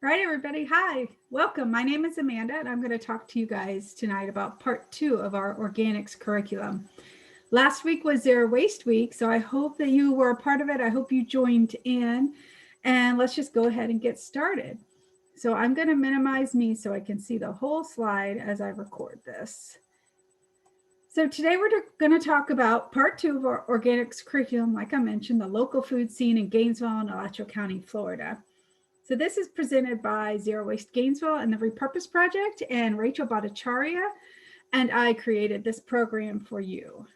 All right, everybody. Hi, welcome. My name is Amanda, and I'm going to talk to you guys tonight about part 2 of our organics curriculum. Last week was Zero Waste Week, so I hope that you were a part of it. I hope you joined in, and let's just go ahead and get started. So I'm going to minimize me so I can see the whole slide as I record this. So today we're going to talk about part 2 of our organics curriculum, like I mentioned, the local food scene in Gainesville and Alachua County, Florida. So this is presented by Zero Waste Gainesville and the Repurpose Project and Rachel Bhattacharya, and I created this program for you.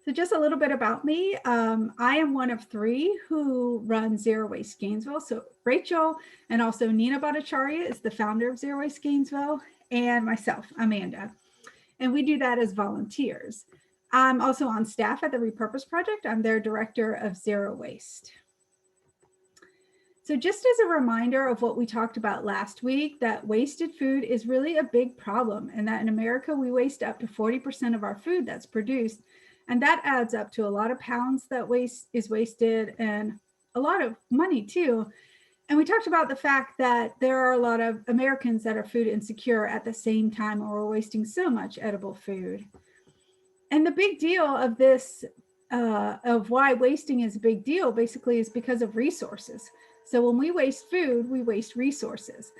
So just a little bit about me. I am one of 3 who run Zero Waste Gainesville. So Rachel and also Nina Bhattacharya is the founder of Zero Waste Gainesville, and myself, Amanda. And we do that as volunteers. I'm also on staff at the Repurpose Project. I'm their director of Zero Waste. So just as a reminder of what we talked about last week, that wasted food is really a big problem, and that in America, we waste up to 40% of our food that's produced. And that adds up to a lot of pounds that is wasted and a lot of money too. And we talked about the fact that there are a lot of Americans that are food insecure at the same time, or we're wasting so much edible food. And the big deal of this, of why wasting is a big deal, basically is because of resources. So when we waste food, we waste resources.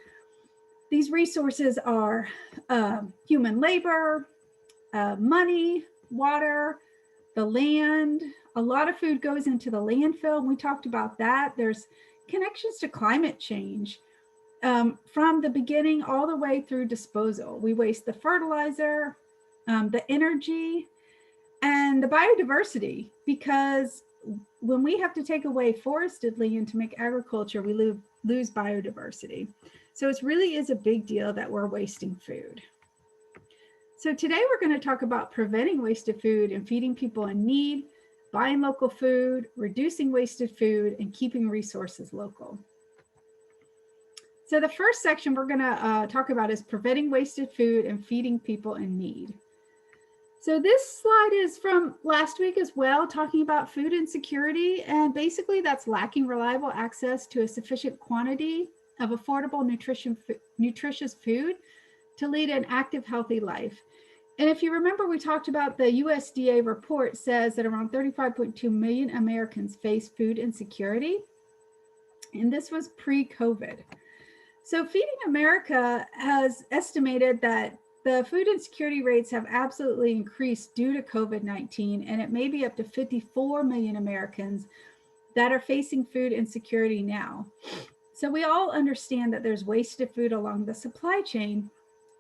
These resources are human labor, money, water, the land. A lot of food goes into the landfill. We talked about that. There's connections to climate change from the beginning all the way through disposal. We waste the fertilizer, the energy, and the biodiversity, because when we have to take away forested land to make agriculture, we lose biodiversity. So it really is a big deal that we're wasting food. So today we're going to talk about preventing wasted food and feeding people in need, buying local food, reducing wasted food, and keeping resources local. So the first section we're going to talk about is preventing wasted food and feeding people in need. So this slide is from last week as well, talking about food insecurity, and basically that's lacking reliable access to a sufficient quantity of affordable, nutritious food to lead an active, healthy life. And if you remember, we talked about the USDA report says that around 35.2 million Americans face food insecurity, and this was pre-COVID. So Feeding America has estimated that the food insecurity rates have absolutely increased due to COVID-19, and it may be up to 54 million Americans that are facing food insecurity now. So we all understand that there's wasted food along the supply chain,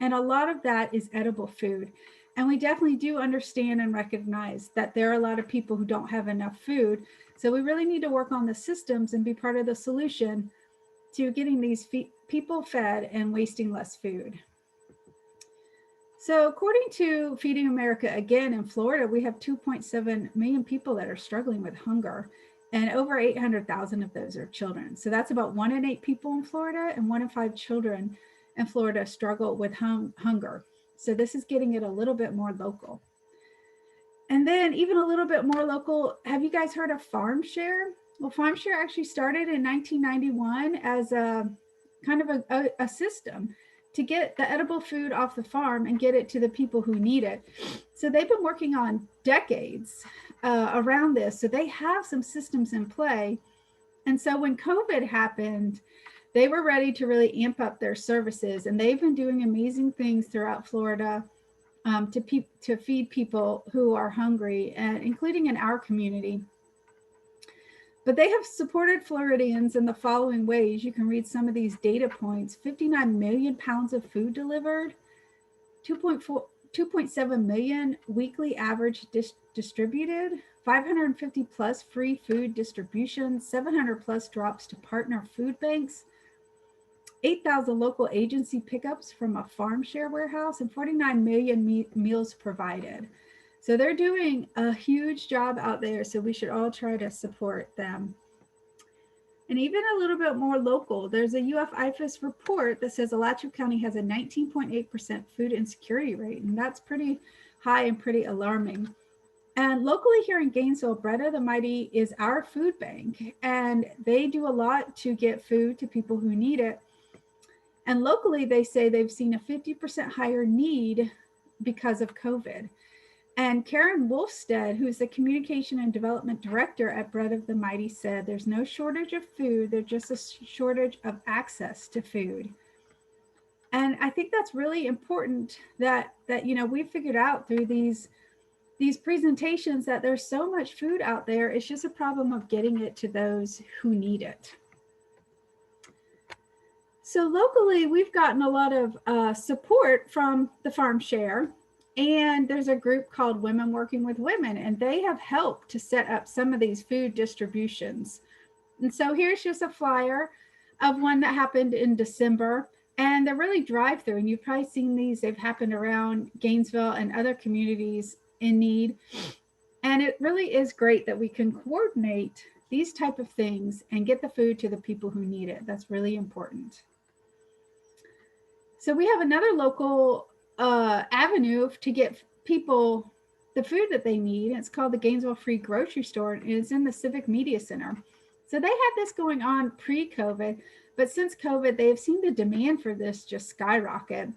and a lot of that is edible food. And we definitely do understand and recognize that there are a lot of people who don't have enough food. So we really need to work on the systems and be part of the solution to getting these people fed and wasting less food. So according to Feeding America, again, in Florida, we have 2.7 million people that are struggling with hunger, and over 800,000 of those are children. So that's about 1 in 8 people in Florida, and 1 in 5 children in Florida struggle with hunger. So this is getting it a little bit more local. And then even a little bit more local, have you guys heard of Farm Share? Well, Farm Share actually started in 1991 as a kind of a system to get the edible food off the farm and get it to the people who need it. So they've been working on decades around this. So they have some systems in play. And so when COVID happened, they were ready to really amp up their services. And they've been doing amazing things throughout Florida to feed people who are hungry, and including in our community. But they have supported Floridians in the following ways. You can read some of these data points: 59 million pounds of food delivered, 2.7 million weekly average distributed, 550 plus free food distributions, 700 plus drops to partner food banks, 8,000 local agency pickups from a farm share warehouse, and 49 million meals provided. So they're doing a huge job out there. So we should all try to support them. And even a little bit more local, there's a UF-IFAS report that says Alachua County has a 19.8% food insecurity rate. And that's pretty high and pretty alarming. And locally here in Gainesville, Bread of the Mighty is our food bank, and they do a lot to get food to people who need it. And locally, they say they've seen a 50% higher need because of COVID. And Karen Wolfstead, who's the Communication and Development Director at Bread of the Mighty, said there's no shortage of food, there's just a shortage of access to food. And I think that's really important that we figured out through these presentations that there's so much food out there. It's just a problem of getting it to those who need it. So locally, we've gotten a lot of support from the Farm Share, and there's a group called Women Working with Women, and they have helped to set up some of these food distributions. And so here's just a flyer of one that happened in December, and they're really drive-through, and you've probably seen these. They've happened around Gainesville and other communities in need. And it really is great that we can coordinate these type of things and get the food to the people who need it. That's really important. So we have another local avenue to get people the food that they need. It's called the Gainesville Free Grocery Store, and it's in the Civic Media Center. So they had this going on pre-COVID, but since COVID, they've seen the demand for this just skyrocket.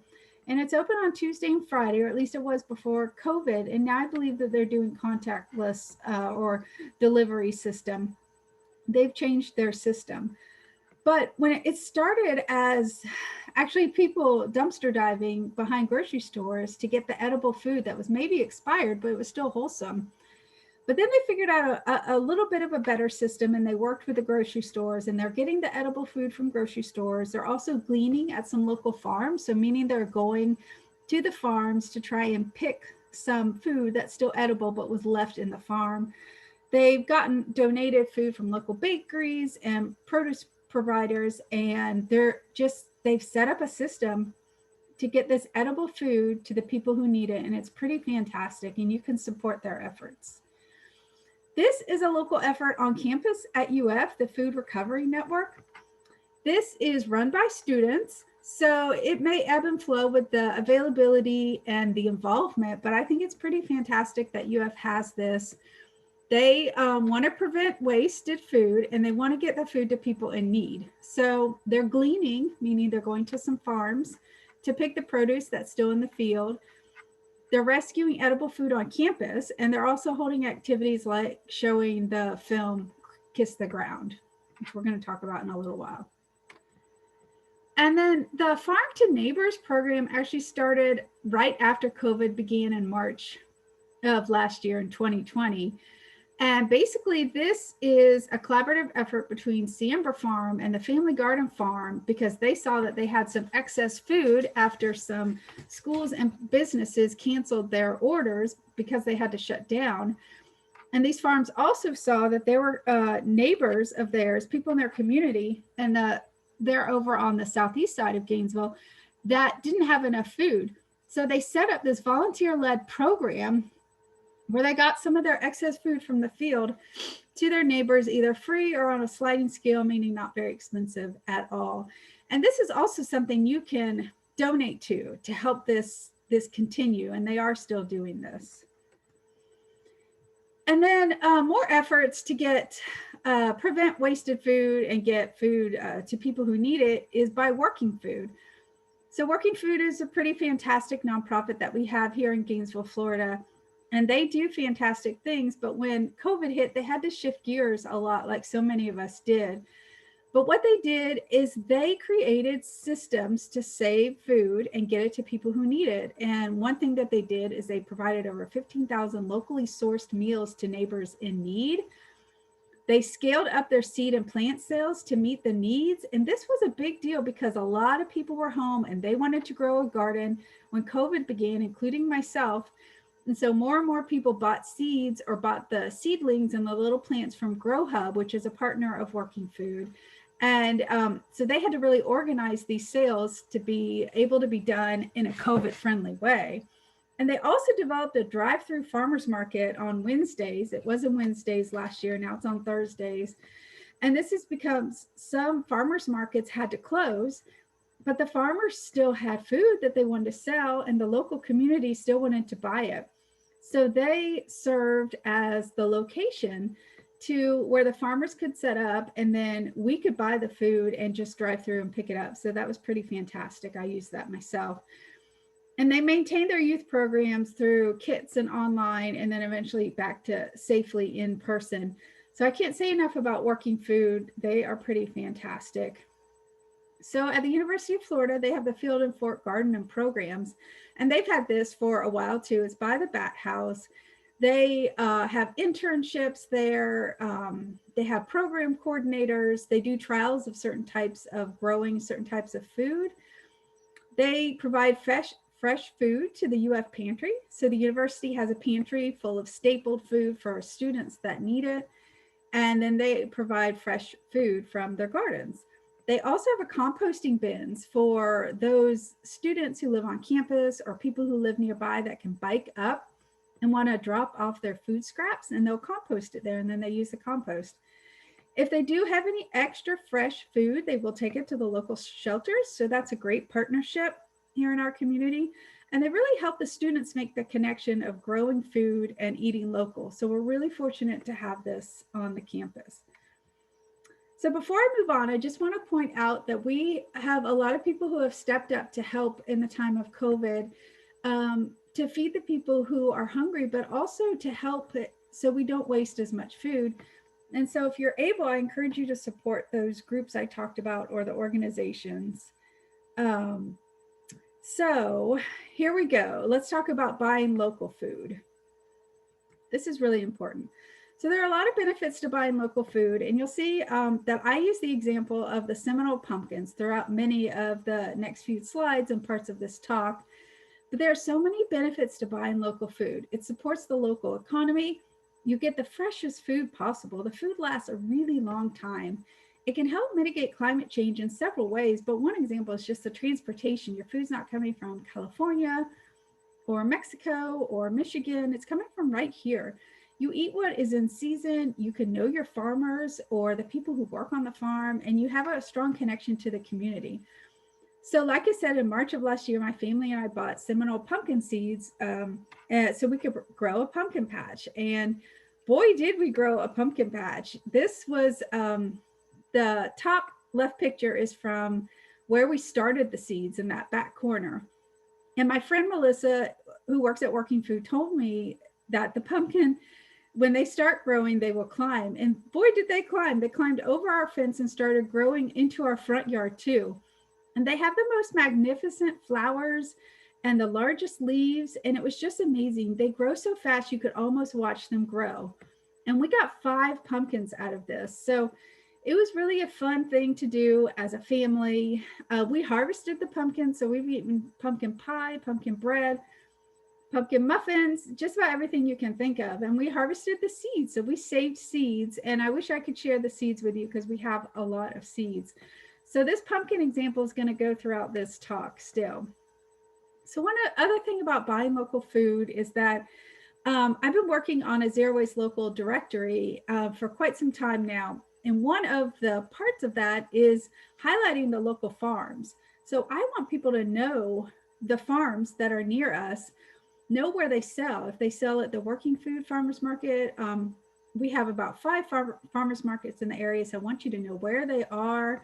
And it's open on Tuesday and Friday, or at least it was before COVID. And now I believe that they're doing contactless or delivery system. They've changed their system. But when it started as actually people dumpster diving behind grocery stores to get the edible food that was maybe expired, but it was still wholesome. But then they figured out a little bit of a better system, and they worked with the grocery stores, and they're getting the edible food from grocery stores. They're also gleaning at some local farms, so meaning they're going to the farms to try and pick some food that's still edible but was left in the farm. They've gotten donated food from local bakeries and produce providers, and they've set up a system to get this edible food to the people who need it, and it's pretty fantastic, and you can support their efforts. This is a local effort on campus at UF, the Food Recovery Network. This is run by students, so it may ebb and flow with the availability and the involvement, but I think it's pretty fantastic that UF has this. They want to prevent wasted food, and they want to get the food to people in need. So they're gleaning, meaning they're going to some farms to pick the produce that's still in the field. They're rescuing edible food on campus, and they're also holding activities like showing the film Kiss the Ground, which we're going to talk about in a little while. And then the Farm to Neighbors program actually started right after COVID began in March of last year in 2020. And basically, this is a collaborative effort between Ciambra Farm and the Family Garden Farm, because they saw that they had some excess food after some schools and businesses canceled their orders because they had to shut down. And these farms also saw that there were neighbors of theirs, people in their community, and they're over on the southeast side of Gainesville, that didn't have enough food. So they set up this volunteer-led program where they got some of their excess food from the field to their neighbors, either free or on a sliding scale, meaning not very expensive at all. And this is also something you can donate to help this continue, and they are still doing this. And then more efforts to get prevent wasted food and get food to people who need it is by Working Food. So Working Food is a pretty fantastic nonprofit that we have here in Gainesville, Florida. And they do fantastic things, but when COVID hit, they had to shift gears a lot, like so many of us did. But what they did is they created systems to save food and get it to people who need it. And one thing that they did is they provided over 15,000 locally sourced meals to neighbors in need. They scaled up their seed and plant sales to meet the needs. And this was a big deal because a lot of people were home and they wanted to grow a garden when COVID began, including myself. And so more and more people bought seeds or bought the seedlings and the little plants from Grow Hub, which is a partner of Working Food. And so they had to really organize these sales to be able to be done in a COVID-friendly way. And they also developed a drive-through farmers market on Wednesdays. It was on Wednesdays last year, now it's on Thursdays. And this is because some farmers markets had to close, but the farmers still had food that they wanted to sell, and the local community still wanted to buy it. So they served as the location to where the farmers could set up, and then we could buy the food and just drive through and pick it up. So that was pretty fantastic. I used that myself. And they maintained their youth programs through kits and online, and then eventually back to safely in person. So I can't say enough about Working Food. They are pretty fantastic. So at the University of Florida, they have the Field and Fork Garden and programs, and they've had this for a while too. It's by the Bat House. They have internships there. They have program coordinators. They do trials of certain types of growing certain types of food. They provide fresh food to the UF pantry. So the university has a pantry full of stapled food for students that need it. And then they provide fresh food from their gardens. They also have a composting bins for those students who live on campus or people who live nearby that can bike up and want to drop off their food scraps, and they'll compost it there, and then they use the compost. If they do have any extra fresh food, they will take it to the local shelters. So that's a great partnership here in our community. And they really help the students make the connection of growing food and eating local. So we're really fortunate to have this on the campus. So before I move on, I just want to point out that we have a lot of people who have stepped up to help in the time of COVID, to feed the people who are hungry, but also to help it so we don't waste as much food. And so if you're able, I encourage you to support those groups I talked about or the organizations. So here we go. Let's talk about buying local food. This is really important. So there are a lot of benefits to buying local food, and you'll see that I use the example of the Seminole pumpkins throughout many of the next few slides and parts of this talk. But there are so many benefits to buying local food. It supports the local economy. You get the freshest food possible. The food lasts a really long time. It can help mitigate climate change in several ways, but one example is just the transportation. Your food's not coming from California or Mexico or Michigan. It's coming from right here. You eat what is in season. You can know your farmers or the people who work on the farm, and you have a strong connection to the community. So like I said, in March of last year, my family and I bought Seminole pumpkin seeds so we could grow a pumpkin patch. And boy, did we grow a pumpkin patch. This was the top left picture is from where we started the seeds in that back corner. And my friend Melissa, who works at Working Food, told me that the pumpkin, when they start growing, they will climb. And boy, did they climb. They climbed over our fence and started growing into our front yard too. And they have the most magnificent flowers and the largest leaves. And it was just amazing. They grow so fast, you could almost watch them grow. And we got 5 pumpkins out of this. So it was really a fun thing to do as a family. We harvested the pumpkins. So we've eaten pumpkin pie, pumpkin bread, pumpkin muffins, just about everything you can think of. And we harvested the seeds. So we saved seeds. And I wish I could share the seeds with you because we have a lot of seeds. So this pumpkin example is going to go throughout this talk still. So one other thing about buying local food is that I've been working on a Zero Waste Local directory for quite some time now. And one of the parts of that is highlighting the local farms. So I want people to know the farms that are near us, know where they sell. If they sell at the Working Food Farmers Market, we have about 5 farmers markets in the area. So I want you to know where they are.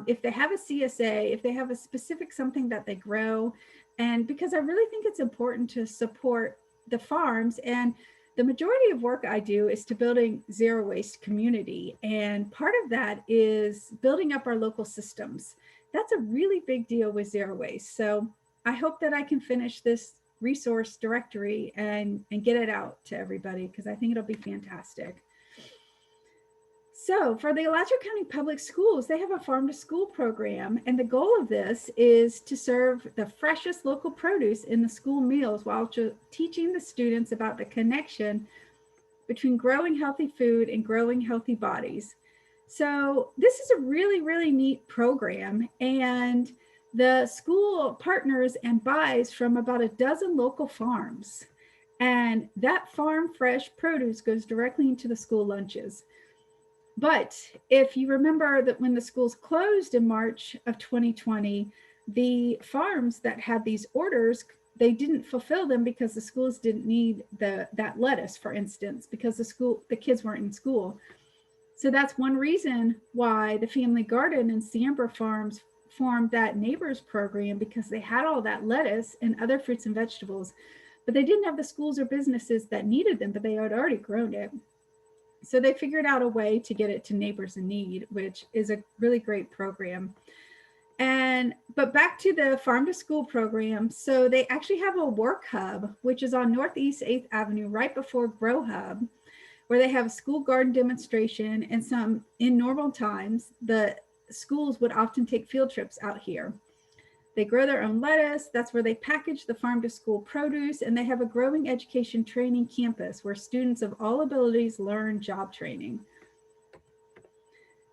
If they have a CSA, if they have a specific something that they grow, and because I really think it's important to support the farms. And the majority of work I do is to building zero waste community. And part of that is building up our local systems. That's a really big deal with zero waste. So I hope that I can finish this resource directory and get it out to everybody because I think it'll be fantastic. So for the Alachua County Public Schools, they have a farm to school program. And the goal of this is to serve the freshest local produce in the school meals while teaching the students about the connection between growing healthy food and growing healthy bodies. So this is a really, really neat program. And the school partners and buys from about a dozen local farms. And that farm fresh produce goes directly into the school lunches. But if you remember that when the schools closed in March of 2020, the farms that had these orders they didn't fulfill them because the schools didn't need that lettuce, for instance, because the kids weren't in school. So that's one reason why the Family Garden and Samber Farms formed that Neighbors program, because they had all that lettuce and other fruits and vegetables, but they didn't have the schools or businesses that needed them, but they had already grown it. So they figured out a way to get it to neighbors in need, which is a really great program. But back to the Farm to School program. So they actually have a work hub, which is on Northeast 8th Avenue, right before Grow Hub, where they have a school garden demonstration, and some in normal times, the schools would often take field trips out here. They grow their own lettuce. That's where they package the farm to school produce, and they have a growing education training campus where students of all abilities learn job training.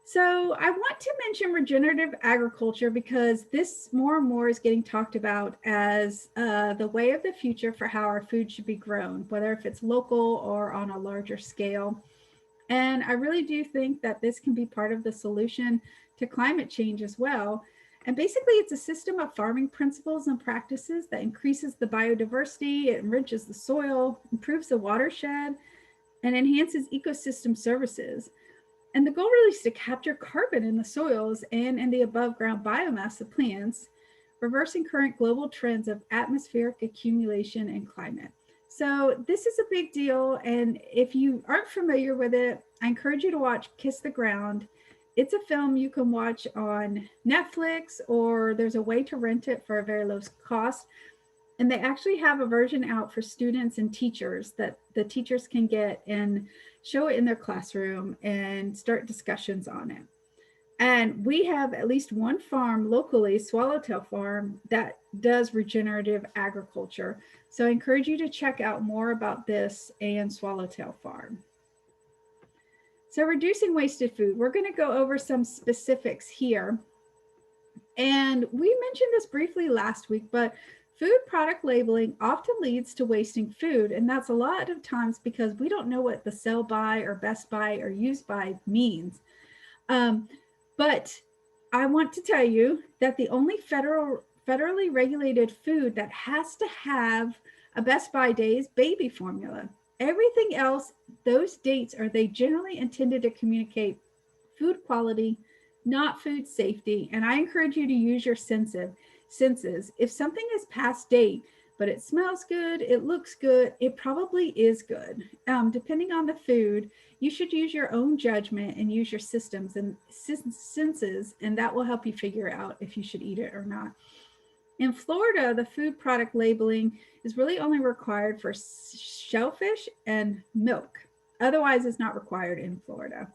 So I want to mention regenerative agriculture because this more and more is getting talked about as the way of the future for how our food should be grown, whether if it's local or on a larger scale. And I really do think that this can be part of the solution to climate change as well. And basically, it's a system of farming principles and practices that increases the biodiversity, it enriches the soil, improves the watershed, and enhances ecosystem services. And the goal really is to capture carbon in the soils and in the above ground biomass of plants, reversing current global trends of atmospheric accumulation and climate. So this is a big deal. And if you aren't familiar with it, I encourage you to watch Kiss the Ground. It's a film you can watch on Netflix, or there's a way to rent it for a very low cost. And they actually have a version out for students and teachers that the teachers can get and show it in their classroom and start discussions on it. And we have at least one farm locally, Swallowtail Farm, that does regenerative agriculture. So I encourage you to check out more about this and Swallowtail Farm. So reducing wasted food, we're going to go over some specifics here. And we mentioned this briefly last week, but food product labeling often leads to wasting food. And that's a lot of times because we don't know what the sell by or best by or use by means. But I want to tell you that the only federally regulated food that has to have a best by day is baby formula. Everything else, those dates are they generally intended to communicate food quality, not food safety. And I encourage you to use your senses. If something is past date, but it smells good, it looks good, it probably is good. Depending on the food, you should use your own judgment and use your systems and senses, and that will help you figure out if you should eat it or not. In Florida, the food product labeling is really only required for shellfish and milk. Otherwise, it's not required in Florida.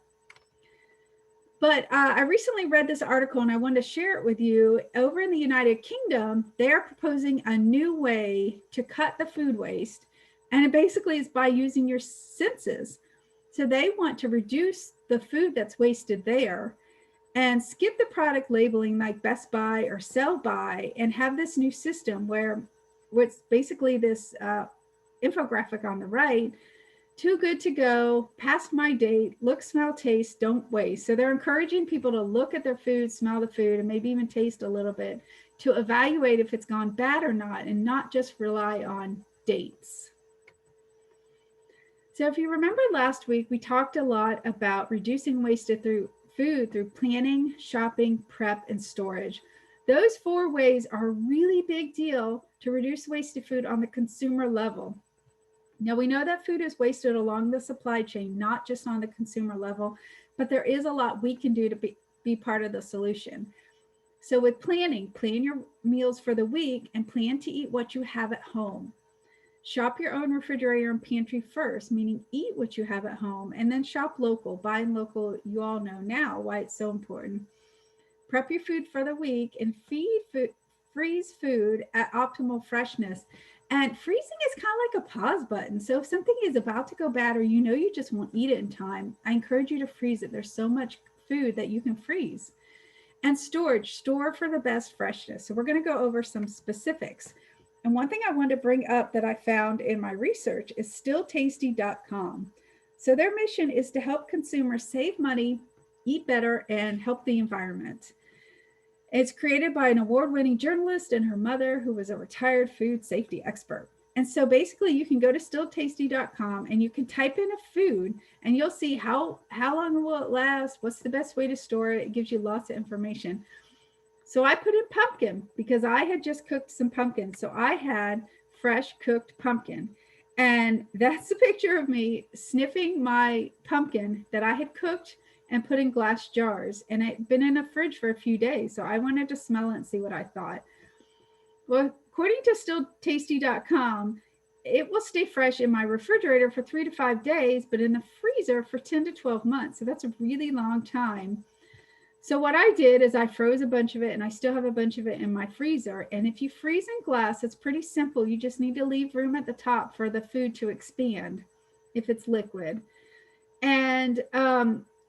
But I recently read this article and I wanted to share it with you. Over in the United Kingdom, they're proposing a new way to cut the food waste. And it basically is by using your senses. So they want to reduce the food that's wasted there and skip the product labeling like best by or sell by, and have this new system where it's basically this infographic on the right: too good to go, past my date, look, smell, taste, don't waste. So they're encouraging people to look at their food, smell the food, and maybe even taste a little bit to evaluate if it's gone bad or not, and not just rely on dates. So if you remember last week, we talked a lot about reducing wasted food through planning, shopping, prep, and storage. Those 4 ways are a really big deal to reduce wasted food on the consumer level. Now, we know that food is wasted along the supply chain, not just on the consumer level, but there is a lot we can do to be part of the solution. So with planning, plan your meals for the week and plan to eat what you have at home. Shop your own refrigerator and pantry first, meaning eat what you have at home, and then shop local. Buying local, you all know now why it's so important. Prep your food for the week and freeze food at optimal freshness. And freezing is kind of like a pause button. So if something is about to go bad or you know you just won't eat it in time, I encourage you to freeze it. There's so much food that you can freeze. And storage, store for the best freshness. So we're going to go over some specifics. And one thing I wanted to bring up that I found in my research is stilltasty.com. So their mission is to help consumers save money, eat better, and help the environment. It's created by an award-winning journalist and her mother, who was a retired food safety expert. And so basically you can go to stilltasty.com and you can type in a food and you'll see how long will it last, what's the best way to store it. It gives you lots of information. So I put in pumpkin because I had just cooked some pumpkin. So I had fresh cooked pumpkin. And that's a picture of me sniffing my pumpkin that I had cooked and put in glass jars. And it had been in a fridge for a few days. So I wanted to smell it and see what I thought. Well, according to stilltasty.com, it will stay fresh in my refrigerator for 3 to 5 days, but in the freezer for 10 to 12 months. So that's a really long time. So what I did is I froze a bunch of it, and I still have a bunch of it in my freezer. And if you freeze in glass, it's pretty simple. You just need to leave room at the top for the food to expand if it's liquid. And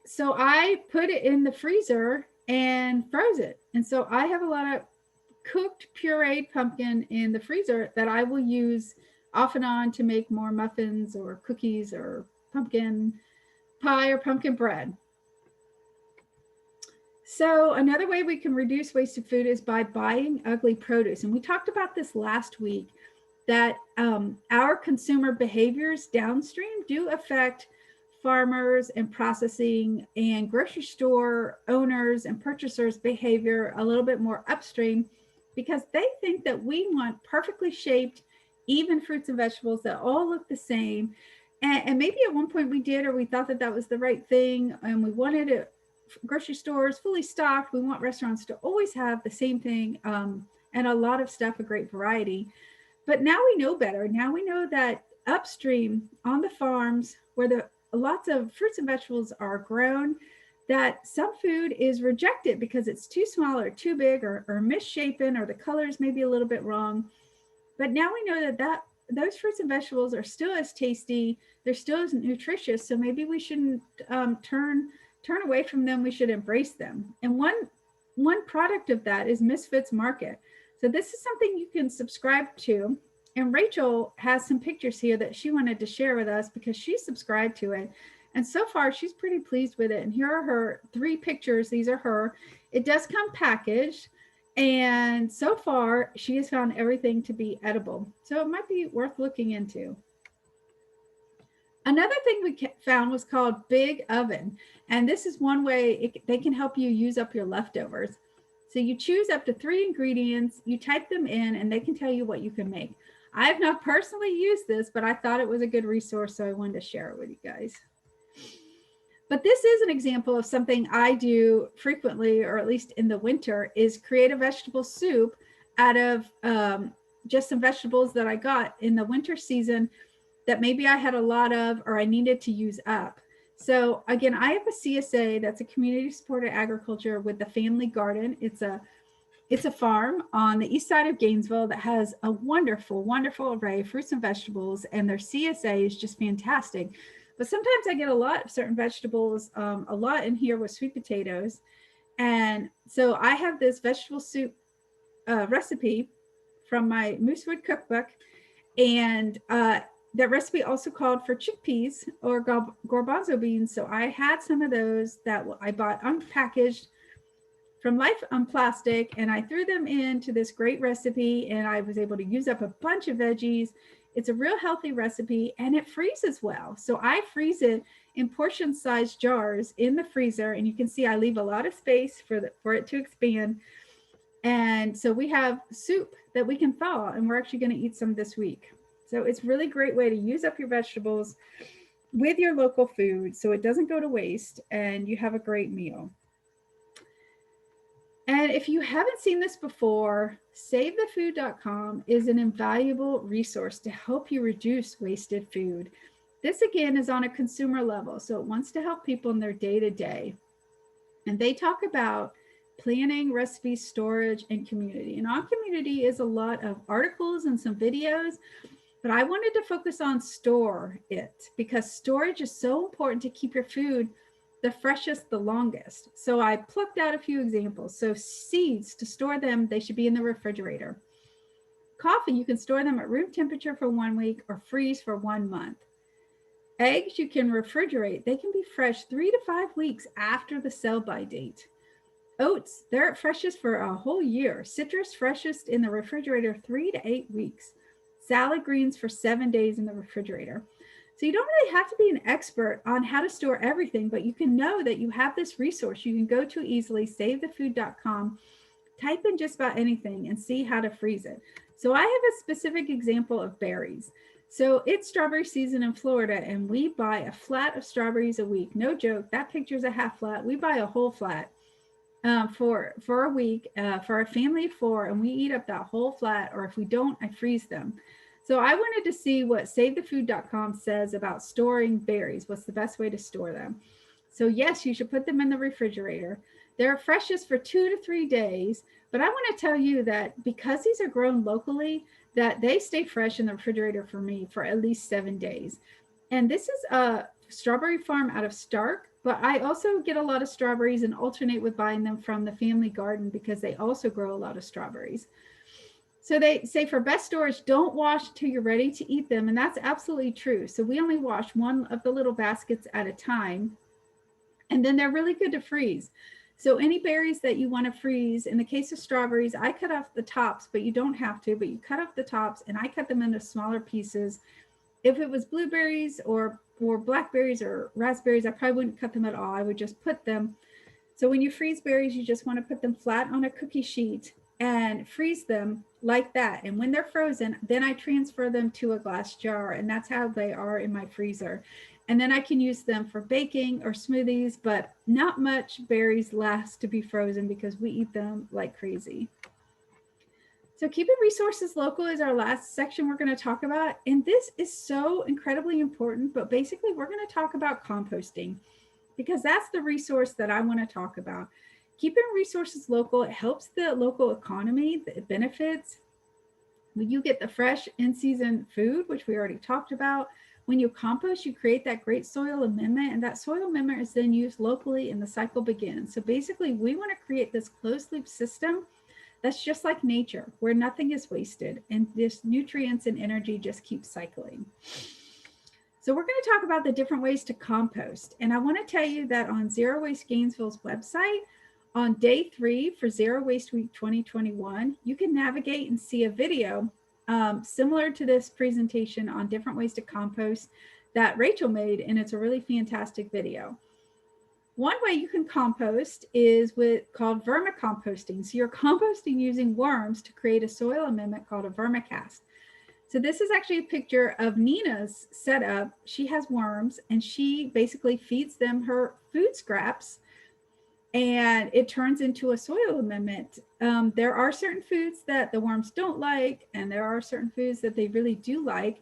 so I put it in the freezer and froze it. And so I have a lot of cooked pureed pumpkin in the freezer that I will use off and on to make more muffins or cookies or pumpkin pie or pumpkin bread. So another way we can reduce wasted food is by buying ugly produce. And we talked about this last week, that our consumer behaviors downstream do affect farmers and processing and grocery store owners and purchasers' behavior a little bit more upstream, because they think that we want perfectly shaped, even fruits and vegetables that all look the same. And maybe at one point we did, or we thought that that was the right thing, and we wanted it grocery stores fully stocked. We want restaurants to always have the same thing, and a lot of stuff, a great variety. But now we know better. Now we know that upstream on the farms where the lots of fruits and vegetables are grown, that some food is rejected because it's too small or too big or misshapen, or the colors may be a little bit wrong. But now we know that those fruits and vegetables are still as tasty, they're still as nutritious. So maybe we shouldn't turn away from them. We should embrace them. And one product of that is Misfits Market. So this is something you can subscribe to. And Rachel has some pictures here that she wanted to share with us because she subscribed to it. And so far, she's pretty pleased with it. And here are her 3 pictures. These are her. It does come packaged. And so far, she has found everything to be edible. So it might be worth looking into. Another thing we found was called Big Oven. And this is one way they can help you use up your leftovers. So you choose up to 3 ingredients, you type them in, and they can tell you what you can make. I have not personally used this, but I thought it was a good resource, so I wanted to share it with you guys. But this is an example of something I do frequently, or at least in the winter, is create a vegetable soup out of just some vegetables that I got in the winter season that maybe I had a lot of or I needed to use up. So again, I have a CSA, that's a community supported agriculture, with the Family Garden. It's a farm on the east side of Gainesville that has a wonderful, wonderful array of fruits and vegetables, and their CSA is just fantastic. But sometimes I get a lot of certain vegetables. A lot in here was sweet potatoes. And so I have this vegetable soup recipe from my Moosewood cookbook. And that recipe also called for chickpeas or garbanzo beans. So I had some of those that I bought unpackaged from Life on Plastic, and I threw them into this great recipe, and I was able to use up a bunch of veggies. It's a real healthy recipe, and it freezes well. So I freeze it in portion-sized jars in the freezer, and you can see I leave a lot of space for it to expand. And so we have soup that we can thaw, and we're actually going to eat some this week. So it's a really great way to use up your vegetables with your local food so it doesn't go to waste and you have a great meal. And if you haven't seen this before, SaveTheFood.com is an invaluable resource to help you reduce wasted food. This again is on a consumer level, so it wants to help people in their day-to-day. And they talk about planning, recipes, storage, and community. And on community is a lot of articles and some videos, but I wanted to focus on store it because storage is so important to keep your food the freshest, the longest. So I plucked out a few examples. So seeds, to store them, they should be in the refrigerator. Coffee, you can store them at room temperature for 1 week or freeze for 1 month. Eggs, you can refrigerate. They can be fresh 3 to 5 weeks after the sell-by date. Oats, they're at freshest for a whole year. Citrus freshest in the refrigerator 3 to 8 weeks. Salad greens for 7 days in the refrigerator. So you don't really have to be an expert on how to store everything, but you can know that you have this resource you can go to easily, savethefood.com, type in just about anything and see how to freeze it. So I have a specific example of berries. So it's strawberry season in Florida, and we buy a flat of strawberries a week. No joke, that picture's a half flat. We buy a whole flat for a week for a family of 4, and we eat up that whole flat, or if we don't, I freeze them. So I wanted to see what savethefood.com says about storing berries. What's the best way to store them? So yes, you should put them in the refrigerator. They're freshest for 2 to 3 days, but I want to tell you that because these are grown locally, that they stay fresh in the refrigerator for me for at least 7 days. And this is a strawberry farm out of Stark, but I also get a lot of strawberries and alternate with buying them from the family garden because they also grow a lot of strawberries. So they say for best storage, don't wash till you're ready to eat them. And that's absolutely true. So we only wash one of the little baskets at a time. And then they're really good to freeze. So any berries that you want to freeze, in the case of strawberries, I cut off the tops, but you don't have to, but you cut off the tops and I cut them into smaller pieces. If it was blueberries or blackberries or raspberries, I probably wouldn't cut them at all. I would just put them. So when you freeze berries, you just want to put them flat on a cookie sheet and freeze them like that. And when they're frozen, then I transfer them to a glass jar, and that's how they are in my freezer. And then I can use them for baking or smoothies, but not much berries last to be frozen because we eat them like crazy. So keeping resources local is our last section we're going to talk about. And this is so incredibly important, but basically we're going to talk about composting because that's the resource that I want to talk about. Keeping resources local, it helps the local economy, it benefits. When you get the fresh in-season food, which we already talked about, when you compost, you create that great soil amendment, and that soil amendment is then used locally and the cycle begins. So basically, we want to create this closed loop system that's just like nature, where nothing is wasted and this nutrients and energy just keep cycling. So we're going to talk about the different ways to compost. And I want to tell you that on Zero Waste Gainesville's website, on day 3 for Zero Waste Week 2021, you can navigate and see a video similar to this presentation on different ways to compost that Rachel made, and it's a really fantastic video. One way you can compost is called vermicomposting. So you're composting using worms to create a soil amendment called a vermicast. So this is actually a picture of Nina's setup. She has worms and she basically feeds them her food scraps and it turns into a soil amendment. There are certain foods that the worms don't like, and there are certain foods that they really do like.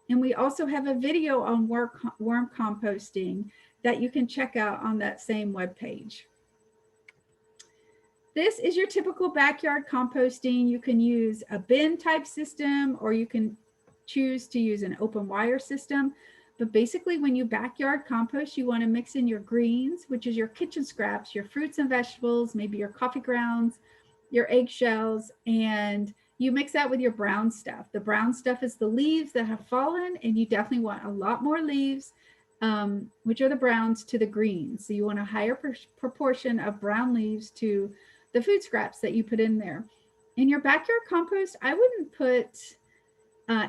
And we also have a video on worm composting that you can check out on that same webpage. This is your typical backyard composting. You can use a bin type system, or you can choose to use an open wire system. But basically, when you backyard compost, you want to mix in your greens, which is your kitchen scraps, your fruits and vegetables, maybe your coffee grounds, your eggshells, and you mix that with your brown stuff. The brown stuff is the leaves that have fallen, and you definitely want a lot more leaves, which are the browns, to the greens. So you want a higher proportion of brown leaves to the food scraps that you put in there. In your backyard compost, I wouldn't put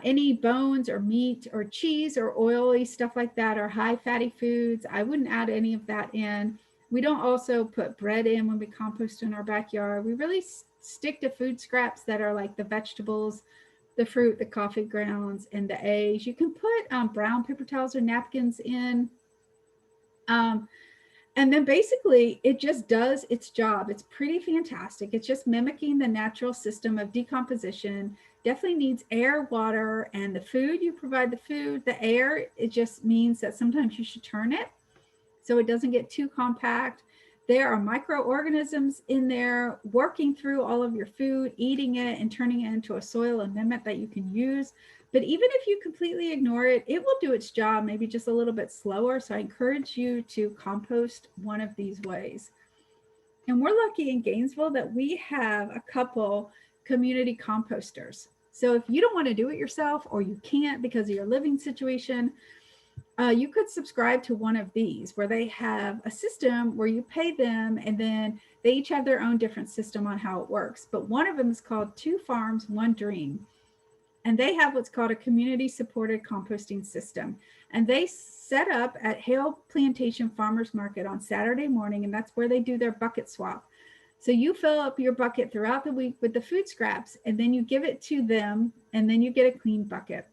any bones or meat or cheese or oily stuff like that, or high fatty foods. I wouldn't add any of that in. We don't also put bread in when we compost in our backyard. We really stick to food scraps that are like the vegetables, the fruit, the coffee grounds, and the eggs. You can put brown paper towels or napkins in. And then basically it just does its job. It's pretty fantastic. It's just mimicking the natural system of decomposition. Definitely needs air, water, and the food. You provide the food, the air. It just means that sometimes you should turn it so it doesn't get too compact. There are microorganisms in there working through all of your food, eating it, and turning it into a soil amendment that you can use. But even if you completely ignore it, it will do its job, maybe just a little bit slower. So I encourage you to compost one of these ways. And we're lucky in Gainesville that we have a couple community composters. So if you don't want to do it yourself, or you can't because of your living situation, you could subscribe to one of these where they have a system where you pay them and then they each have their own different system on how it works. But one of them is called Two Farms, One Dream. And they have what's called a community supported composting system. And they set up at Hale Plantation Farmers Market on Saturday morning, and that's where they do their bucket swap. So you fill up your bucket throughout the week with the food scraps, and then you give it to them, and then you get a clean bucket.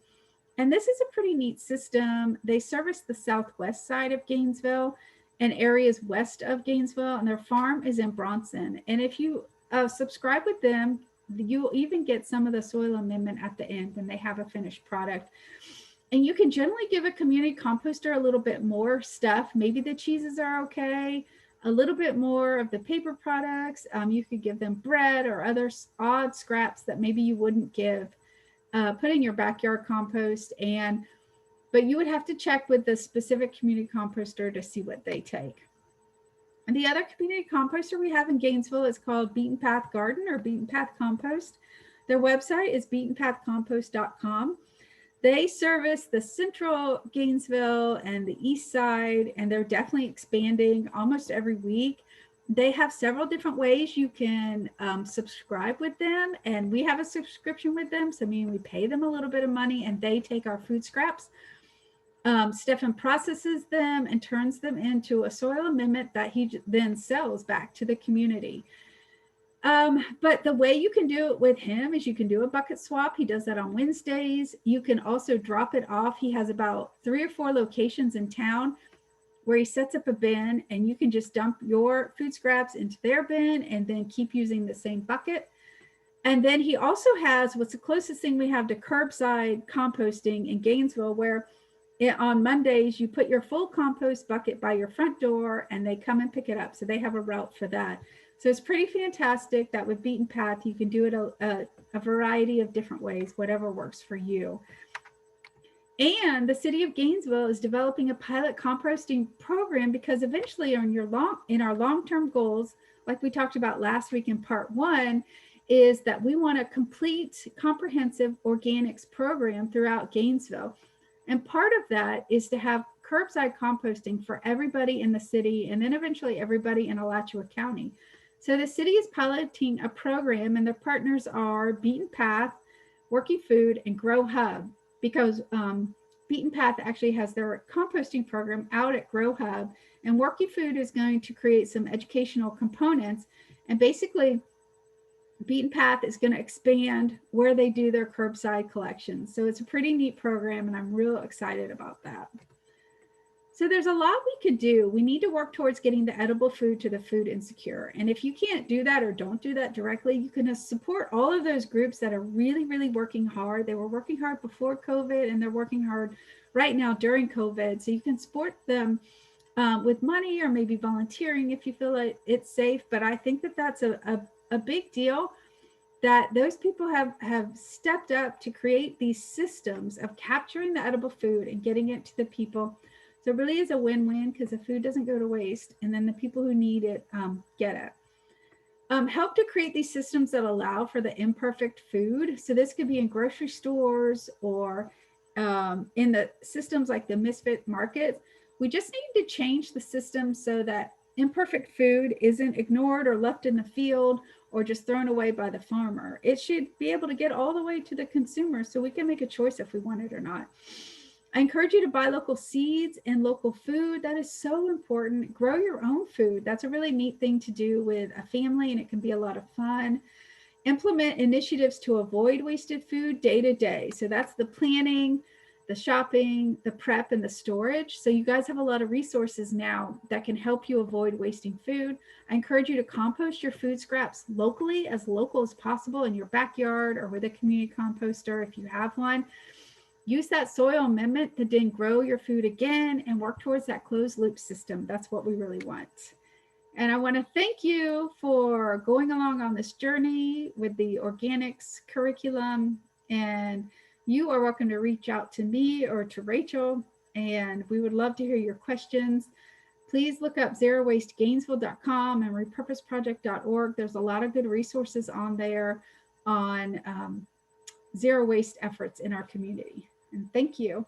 And this is a pretty neat system. They service the southwest side of Gainesville and areas west of Gainesville, and their farm is in Bronson. And if you subscribe with them, you'll even get some of the soil amendment at the end when they have a finished product. And you can generally give a community composter a little bit more stuff. Maybe the cheeses are okay, a little bit more of the paper products. You could give them bread or other odd scraps that maybe you wouldn't give. Put in your backyard compost, but you would have to check with the specific community composter to see what they take. And the other community composter we have in Gainesville is called Beaten Path Garden or Beaten Path Compost. Their website is beatenpathcompost.com. They service the central Gainesville and the east side, and they're definitely expanding almost every week. They have several different ways you can subscribe with them, and we have a subscription with them. So we pay them a little bit of money and they take our food scraps. Stefan processes them and turns them into a soil amendment that he then sells back to the community. But the way you can do it with him is you can do a bucket swap. He does that on Wednesdays. You can also drop it off. He has about 3 or 4 locations in town where he sets up a bin, and you can just dump your food scraps into their bin and then keep using the same bucket. And then he also has what's the closest thing we have to curbside composting in Gainesville, where on Mondays you put your full compost bucket by your front door and they come and pick it up. So they have a route for that. So it's pretty fantastic that with Beaten Path, you can do it a variety of different ways, whatever works for you. And the city of Gainesville is developing a pilot composting program because eventually in our long-term goals, like we talked about last week in part 1, is that we want a complete comprehensive organics program throughout Gainesville. And part of that is to have curbside composting for everybody in the city and then eventually everybody in Alachua County. So the city is piloting a program, and their partners are Beaten Path, Working Food, and Grow Hub, because Beaten Path actually has their composting program out at Grow Hub, and Working Food is going to create some educational components. And basically, Beaten Path is going to expand where they do their curbside collections. So it's a pretty neat program, and I'm real excited about that. So there's a lot we could do. We need to work towards getting the edible food to the food insecure. And if you can't do that or don't do that directly, you can support all of those groups that are really, really working hard. They were working hard before COVID, and they're working hard right now during COVID. So you can support them with money or maybe volunteering if you feel like it's safe. But I think that that's a big deal, that those people have stepped up to create these systems of capturing the edible food and getting it to the people. So it really is a win-win because the food doesn't go to waste, and then the people who need it get it. Help to create these systems that allow for the imperfect food. So this could be in grocery stores or in the systems like the Misfit Market. We just need to change the system so that imperfect food isn't ignored or left in the field or just thrown away by the farmer. It should be able to get all the way to the consumer so we can make a choice if we want it or not. I encourage you to buy local seeds and local food. That is so important. Grow your own food. That's a really neat thing to do with a family, and it can be a lot of fun. Implement initiatives to avoid wasted food day to day. So that's the planning, the shopping, the prep, and the storage. So you guys have a lot of resources now that can help you avoid wasting food. I encourage you to compost your food scraps locally, as local as possible in your backyard or with a community composter if you have one. Use that soil amendment to then grow your food again and work towards that closed loop system. That's what we really want. And I want to thank you for going along on this journey with the organics curriculum. And you are welcome to reach out to me or to Rachel, and we would love to hear your questions. Please look up zerowastegainesville.com and repurposeproject.org. There's a lot of good resources on there on zero waste efforts in our community. And thank you.